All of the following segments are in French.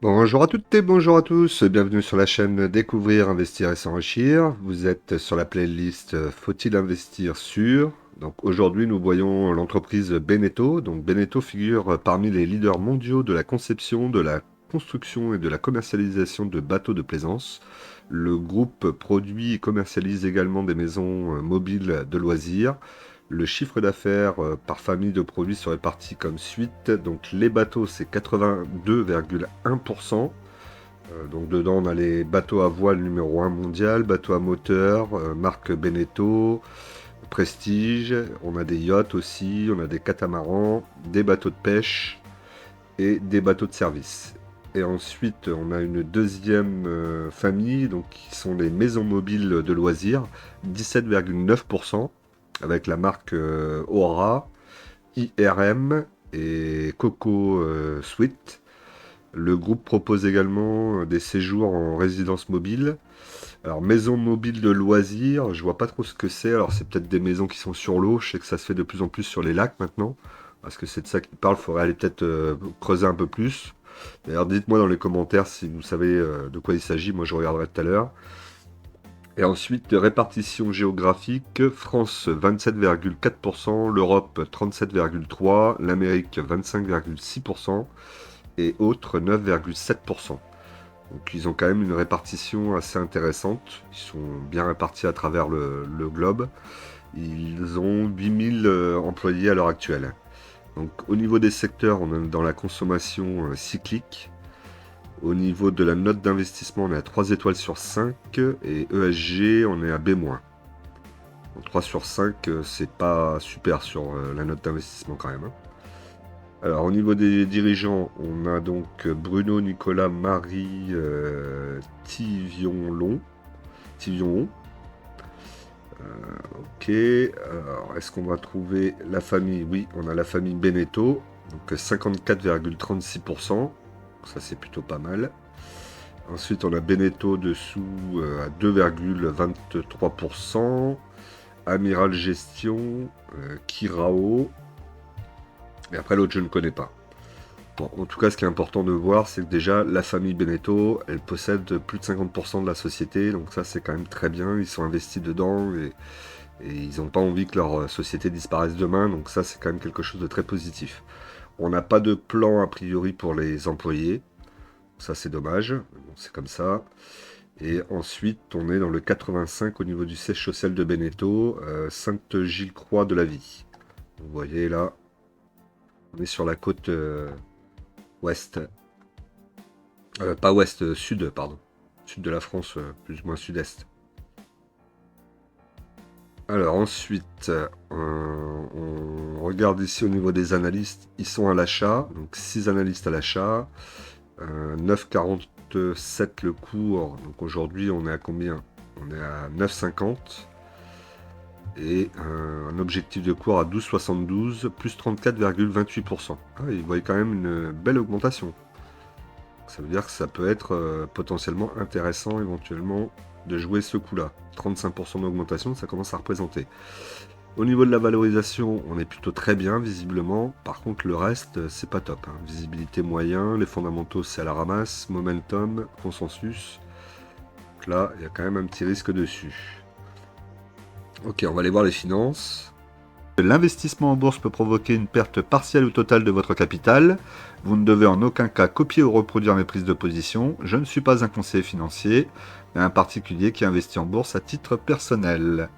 Bonjour à toutes et bonjour à tous, bienvenue sur la chaîne Découvrir, Investir et S'enrichir. Vous êtes sur la playlist Faut-il investir sur? Donc aujourd'hui nous voyons l'entreprise Beneteau. Donc Beneteau figure parmi les leaders mondiaux de la conception, de la construction et de la commercialisation de bateaux de plaisance. Le groupe produit et commercialise également des maisons mobiles de loisirs. Le chiffre d'affaires par famille de produits se répartit comme suite. Donc les bateaux, c'est 82,1%. Donc dedans, on a les bateaux à voile numéro 1 mondial, bateaux à moteur, marque Beneteau, Prestige. On a des yachts aussi, on a des catamarans, des bateaux de pêche et des bateaux de service. Et ensuite, on a une deuxième famille, donc qui sont les maisons mobiles de loisirs, 17,9%, avec la marque Aura, IRM et Coco Suite. Le groupe propose également des séjours en résidence mobile. Alors, maison mobile de loisirs, je vois pas trop ce que c'est. Alors, c'est peut-être des maisons qui sont sur l'eau. Je sais que ça se fait de plus en plus sur les lacs maintenant. Parce que c'est de ça qu'il parle. Il faudrait aller peut-être creuser un peu plus. D'ailleurs, dites-moi dans les commentaires si vous savez de quoi il s'agit. Moi, je regarderai tout à l'heure. Et ensuite, répartition géographique, France 27,4%, l'Europe 37,3%, l'Amérique 25,6% et autres 9,7%. Donc ils ont quand même une répartition assez intéressante. Ils sont bien répartis à travers le globe. Ils ont 8000 employés à l'heure actuelle. Donc au niveau des secteurs, on est dans la consommation cyclique. Au niveau de la note d'investissement, on est à 3 étoiles sur 5 et ESG, on est à B-. Donc, 3 sur 5, c'est pas super sur la note d'investissement quand même, hein. Alors au niveau des dirigeants, on a donc Bruno Nicolas Marie Thivionlon. Thivionlon. Ok. Alors est-ce qu'on va trouver la famille? Oui, on a la famille Beneteau. Donc 54,36%. Ça c'est plutôt pas mal. Ensuite, on a Beneteau dessous à 2,23%. Amiral Gestion, Kirao. Et après, l'autre, je ne connais pas. Bon, en tout cas, ce qui est important de voir, c'est que déjà, la famille Beneteau, elle possède plus de 50% de la société. Donc ça, c'est quand même très bien. Ils sont investis dedans et ils n'ont pas envie que leur société disparaisse demain. Donc ça, c'est quand même quelque chose de très positif. On n'a pas de plan, a priori, pour les employés. Ça, c'est dommage. Bon, c'est comme ça. Et ensuite, on est dans le 85 au niveau du siège social de Beneteau, Sainte-Gilles-Croix de la Vie. Vous voyez là, on est sur la côte ouest. Pas ouest, sud, pardon. Sud de la France, plus ou moins sud-est. Alors ensuite, on regarde ici au niveau des analystes. Ils sont à l'achat, donc 6 analystes à l'achat. 9,47 le cours. Donc aujourd'hui, on est à combien? On est à 9,50. Et un objectif de cours à 12,72, plus 34,28%. Ah, ils voient quand même une belle augmentation. Ça veut dire que ça peut être potentiellement intéressant éventuellement de jouer ce coup-là. 35% d'augmentation, ça commence à représenter. Au niveau de la valorisation, on est plutôt très bien visiblement. Par contre, le reste, c'est pas top, hein. Visibilité moyen, les fondamentaux, c'est à la ramasse. Momentum, consensus. Donc là, il y a quand même un petit risque dessus. Ok, on va aller voir les finances. L'investissement en bourse peut provoquer une perte partielle ou totale de votre capital. Vous ne devez en aucun cas copier ou reproduire mes prises de position. Je ne suis pas un conseiller financier, mais un particulier qui investit en bourse à titre personnel.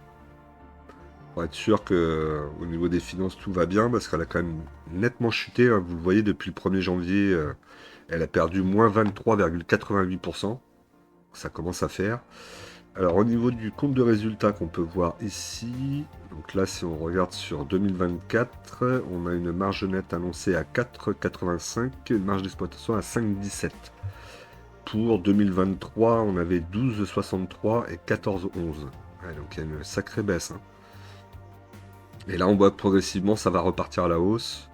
Pour être sûr que au niveau des finances tout va bien, parce qu'elle a quand même nettement chuté, hein. Vous le voyez depuis le 1er janvier, elle a perdu moins 23,88%. Ça commence à faire. Alors au niveau du compte de résultat qu'on peut voir ici, donc là si on regarde sur 2024, on a une marge nette annoncée à 4,85, une marge d'exploitation à 5,17. Pour 2023, on avait 12,63 et 14,11. Ouais, donc il y a une sacrée baisse, hein. Et là on voit que progressivement ça va repartir à la hausse.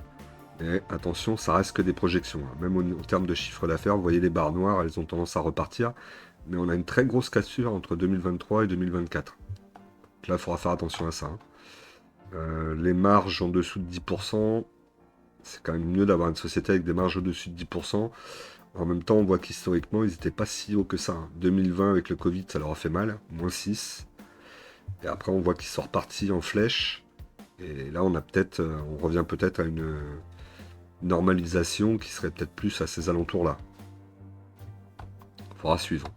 Mais attention, ça reste que des projections, hein. Même en termes de chiffre d'affaires, vous voyez les barres noires, elles ont tendance à repartir. Mais on a une très grosse cassure entre 2023 et 2024. Donc là, il faudra faire attention à ça, hein. Les marges en dessous de 10%, c'est quand même mieux d'avoir une société avec des marges au-dessus de 10%. En même temps, on voit qu'historiquement, ils n'étaient pas si hauts que ça, hein. 2020, avec le Covid, ça leur a fait mal, -6. Et après, on voit qu'ils sont repartis en flèche. Et là, on revient peut-être à une normalisation qui serait peut-être plus à ces alentours-là. Faudra suivre.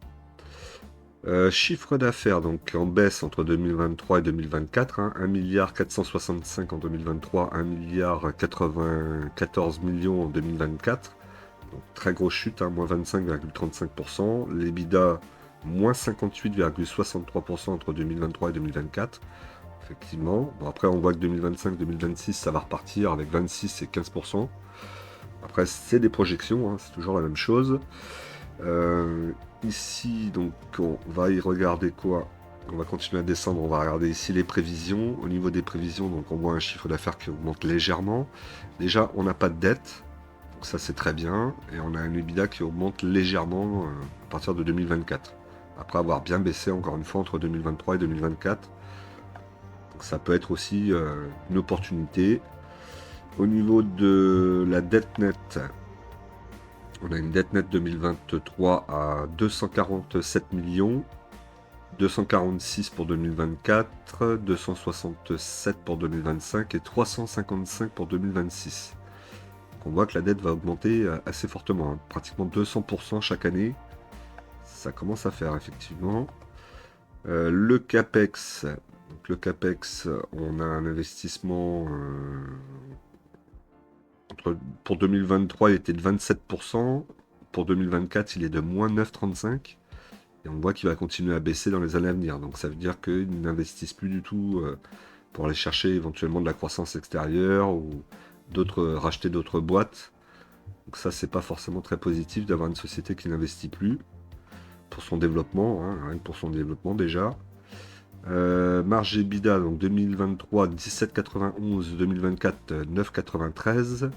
Chiffre d'affaires donc en baisse entre 2023 et 2024, hein, 1,465 milliard en 2023, 1,94 milliard en 2024. Donc, très grosse chute, hein, moins 25,35%. L'EBITDA, moins 58,63% entre 2023 et 2024. Effectivement. Bon, après, on voit que 2025-2026, ça va repartir avec 26 et 15%. Après, c'est des projections, hein, c'est toujours la même chose. Ici, donc, on va y regarder quoi? On va continuer à descendre, on va regarder ici les prévisions. Au niveau des prévisions, donc on voit un chiffre d'affaires qui augmente légèrement. Déjà, on n'a pas de dette, donc ça c'est très bien. Et on a un EBITDA qui augmente légèrement à partir de 2024. Après avoir bien baissé encore une fois entre 2023 et 2024. Donc ça peut être aussi une opportunité. Au niveau de la dette nette, on a une dette nette 2023 à 247 millions, 246 pour 2024, 267 pour 2025 et 355 pour 2026. Donc on voit que la dette va augmenter assez fortement, hein, pratiquement 200% chaque année. Ça commence à faire effectivement. Le CAPEX, on a un investissement pour 2023, il était de 27%. Pour 2024, il est de moins 9,35%. Et on voit qu'il va continuer à baisser dans les années à venir. Donc ça veut dire qu'ils n'investissent plus du tout pour aller chercher éventuellement de la croissance extérieure ou racheter d'autres boîtes. Donc ça, c'est pas forcément très positif d'avoir une société qui n'investit plus pour son développement, hein, rien que pour son développement déjà. Marge EBITDA, donc 2023, 17,91, 2024, 9,93.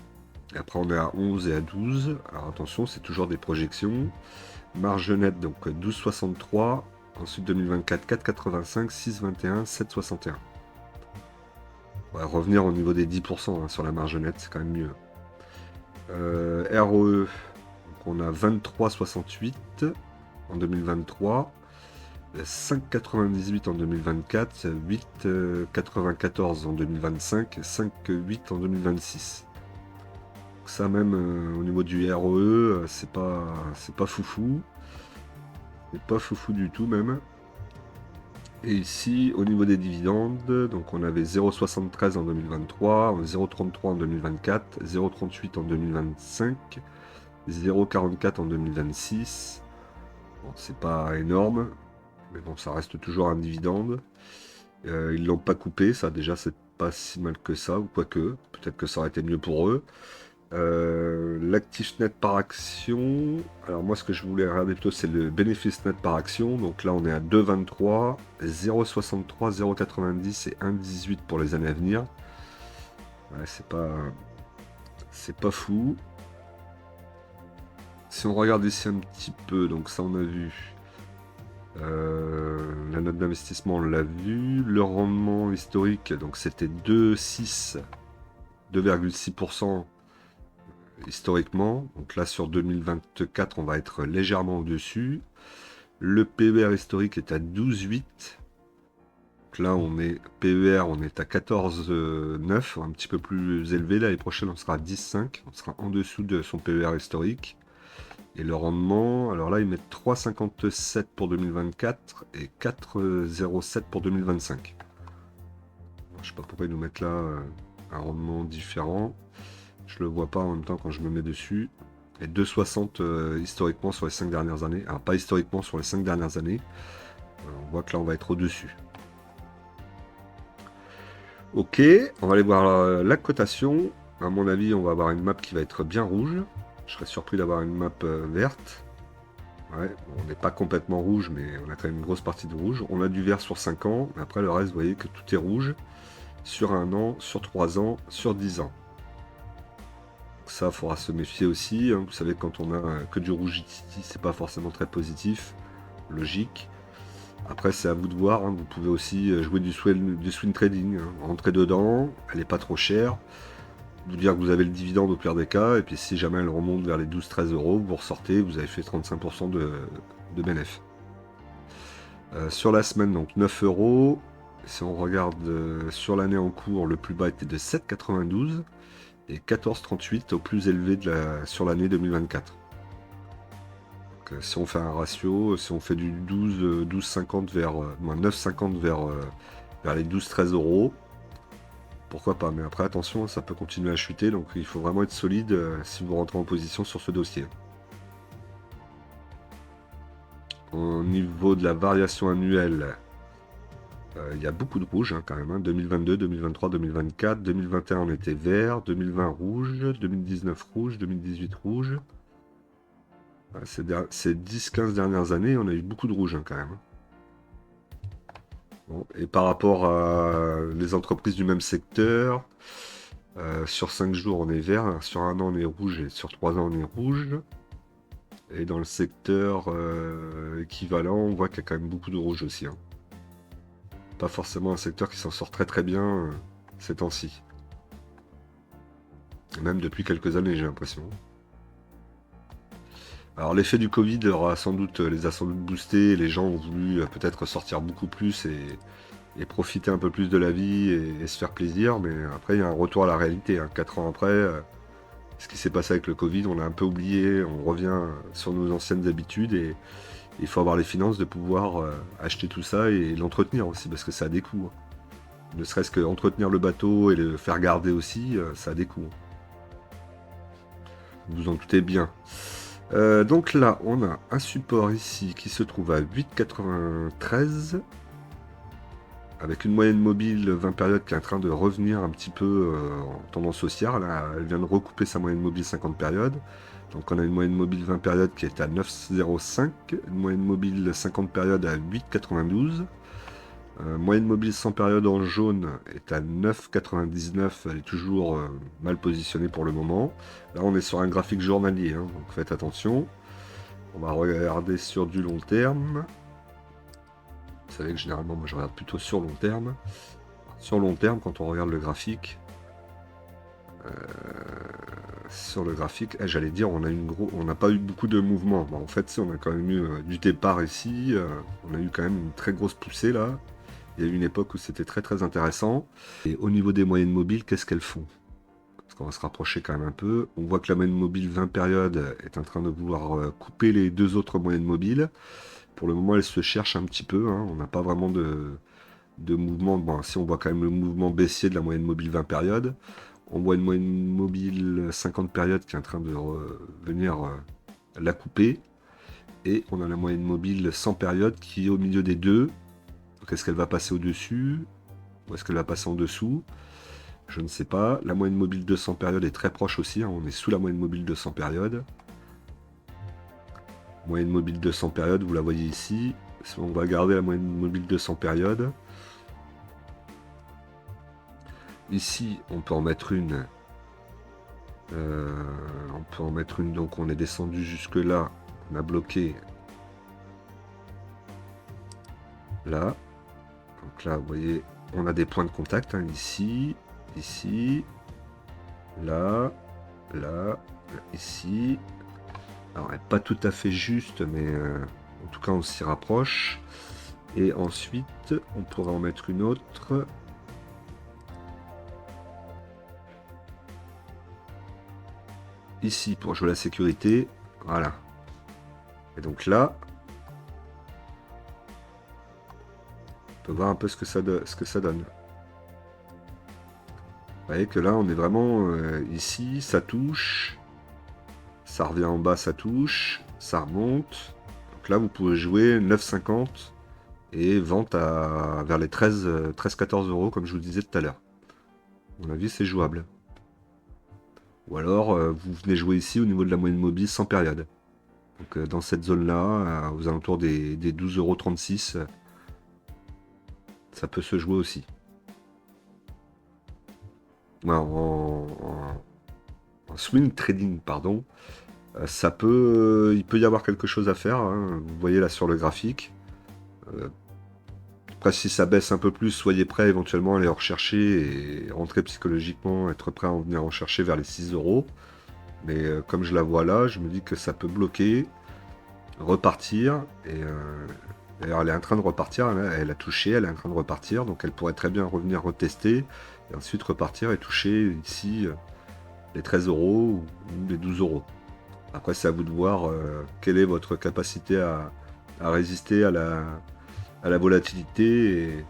Après, on est à 11 et à 12. Alors attention, c'est toujours des projections. Marge nette, donc 12,63. Ensuite, 2024, 4,85, 6,21, 7,61. On va revenir au niveau des 10% hein, sur la marge nette, c'est quand même mieux. ROE, donc on a 23,68 en 2023. 5,98 en 2024, 8,94 en 2025, 5,8 en 2026. Ça même au niveau du ROE, c'est pas foufou. C'est pas foufou du tout même. Et ici, au niveau des dividendes, donc on avait 0,73 en 2023, 0,33 en 2024, 0,38 en 2025, 0,44 en 2026. Bon, c'est pas énorme, mais bon, ça reste toujours un dividende. Ils l'ont pas coupé, ça déjà c'est pas si mal que ça, ou quoique, peut-être que ça aurait été mieux pour eux. L'actif net par action, alors moi ce que je voulais regarder plutôt c'est le bénéfice net par action, donc là on est à 2,23, 0,63, 0,90 et 1,18 pour les années à venir. Ouais, c'est pas fou. Si on regarde ici un petit peu, donc ça on a vu. La note d'investissement on l'a vu, le rendement historique donc c'était 2,6% historiquement. Donc là, sur 2024, on va être légèrement au-dessus. Le PER historique est à 12,8. Donc là, PER, on est à 14,9, un petit peu plus élevé. L'année prochaine, on sera à 10,5. On sera en dessous de son PER historique. Et le rendement, alors là, ils mettent 3,57 pour 2024 et 4,07 pour 2025. Je sais pas pourquoi ils nous mettent là un rendement différent. Je le vois pas en même temps quand je me mets dessus. Et 2,60 historiquement sur les 5 dernières années. Alors pas historiquement sur les 5 dernières années. On voit que là on va être au-dessus. Ok, on va aller voir la cotation. À mon avis, on va avoir une map qui va être bien rouge. Je serais surpris d'avoir une map verte. Ouais, on n'est pas complètement rouge, mais on a quand même une grosse partie de rouge. On a du vert sur 5 ans. Après le reste, vous voyez que tout est rouge. Sur 1 an, sur 3 ans, sur 10 ans. Ça, il faudra se méfier aussi. Hein. Vous savez, quand on a que du rouge ici, c'est pas forcément très positif. Logique. Après, c'est à vous de voir. Hein. Vous pouvez aussi jouer du swing trading. Hein. Rentrer dedans. Elle n'est pas trop chère. vous dire que vous avez le dividende au pire des cas, et puis si jamais elle remonte vers les 12-13 euros, vous ressortez, vous avez fait 35% de bénéfice. Sur la semaine, donc 9 euros. Si on regarde sur l'année en cours, le plus bas était de 7,92 et 14,38 au plus élevé sur l'année 2024. Donc, si on fait un ratio, si on fait du 12,50 vers 9,50 vers les 12-13 euros, pourquoi pas. Mais après, attention, ça peut continuer à chuter, donc il faut vraiment être solide si vous rentrez en position sur ce dossier. Au niveau de la variation annuelle, il y a beaucoup de rouge quand même. 2022, 2023, 2024, 2021 on était vert, 2020 rouge, 2019 rouge, 2018 rouge. Ces 10-15 dernières années, on a eu beaucoup de rouge quand même. Bon, et par rapport à les entreprises du même secteur, sur 5 jours on est vert, sur 1 an on est rouge et sur 3 ans on est rouge. Et dans le secteur équivalent, on voit qu'il y a quand même beaucoup de rouge aussi. Pas forcément un secteur qui s'en sort très très bien ces temps-ci. Même depuis quelques années, j'ai l'impression. Alors l'effet du Covid les a sans doute boostés, les gens ont voulu peut-être sortir beaucoup plus et profiter un peu plus de la vie et se faire plaisir, mais après il y a un retour à la réalité. 4 ans après, ce qui s'est passé avec le Covid, on a un peu oublié, on revient sur nos anciennes habitudes et il faut avoir les finances de pouvoir acheter tout ça et l'entretenir aussi, parce que ça a des coûts. Ne serait-ce que entretenir le bateau et le faire garder aussi, ça a des coûts. Vous vous en doutez bien. Donc là, on a un support ici qui se trouve à 8,93 avec une moyenne mobile 20 périodes qui est en train de revenir un petit peu en tendance haussière. Là, elle vient de recouper sa moyenne mobile 50 périodes. Donc on a une moyenne mobile 20 périodes qui est à 9,05, une moyenne mobile 50 périodes à 8,92. Moyenne mobile 100 périodes en jaune est à 9,99, elle est toujours mal positionnée pour le moment. Là on est sur un graphique journalier, donc faites attention. On va regarder sur du long terme. Vous savez que généralement moi je regarde plutôt sur long terme. Sur long terme, quand on regarde le graphique, sur le graphique, j'allais dire on n'a pas eu beaucoup de mouvements. En fait, on a quand même eu du départ ici, on a eu quand même une très grosse poussée là. Il y a eu une époque où c'était très très intéressant. Et au niveau des moyennes mobiles, qu'est-ce qu'elles font? Parce qu'on va se rapprocher quand même un peu. On voit que la moyenne mobile 20 périodes est en train de vouloir couper les deux autres moyennes mobiles. Pour le moment, elle se cherche un petit peu. On n'a pas vraiment de mouvement. Bon, si on voit quand même le mouvement baissier de la moyenne mobile 20 périodes. On voit une moyenne mobile 50 périodes qui est en train de venir la couper. Et on a la moyenne mobile 100 périodes qui est au milieu des deux. Donc est-ce qu'elle va passer au-dessus? Ou est-ce qu'elle va passer en dessous? Je ne sais pas. La moyenne mobile 200 périodes est très proche aussi. On est sous la moyenne mobile 200 périodes. Moyenne mobile 200 périodes, vous la voyez ici. Si on va garder la moyenne mobile 200 périodes. Ici, on peut en mettre une. Donc on est descendu jusque là. On a bloqué là. Donc là, vous voyez, on a des points de contact ici, ici, là, là, ici. Alors, elle n'est pas tout à fait juste, mais en tout cas, on s'y rapproche. Et ensuite, on pourrait en mettre une autre. Ici, pour jouer la sécurité. Voilà. Et donc là, on peut voir un peu ce que ça donne. Vous voyez que là, on est vraiment ici, ça touche. Ça revient en bas, ça touche. Ça remonte. Donc là, vous pouvez jouer 9,50 et vente vers les 13-14 euros, comme je vous disais tout à l'heure. À mon avis, c'est jouable. Ou alors, vous venez jouer ici au niveau de la moyenne mobile sans période. Donc, dans cette zone-là, aux alentours des 12,36 €, ça peut se jouer aussi. En swing trading, pardon, il peut y avoir quelque chose à faire. Vous voyez là sur le graphique. Après, si ça baisse un peu plus, soyez prêts éventuellement à aller en rechercher et rentrer psychologiquement, être prêt à en venir en chercher vers les 6 euros. Mais comme je la vois là, je me dis que ça peut bloquer, repartir. Et d'ailleurs, elle est en train de repartir. Là, elle a touché, elle est en train de repartir. Donc elle pourrait très bien revenir retester. Et ensuite repartir et toucher ici les 13 euros ou les 12 euros. Après, c'est à vous de voir quelle est votre capacité à résister à la volatilité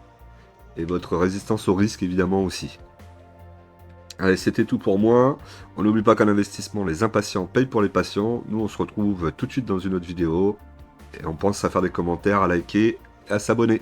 et votre résistance au risque évidemment aussi. Allez, c'était tout pour moi. On n'oublie pas qu'en investissement, les impatients payent pour les patients. Nous, on se retrouve tout de suite dans une autre vidéo. Et on pense à faire des commentaires, à liker et à s'abonner.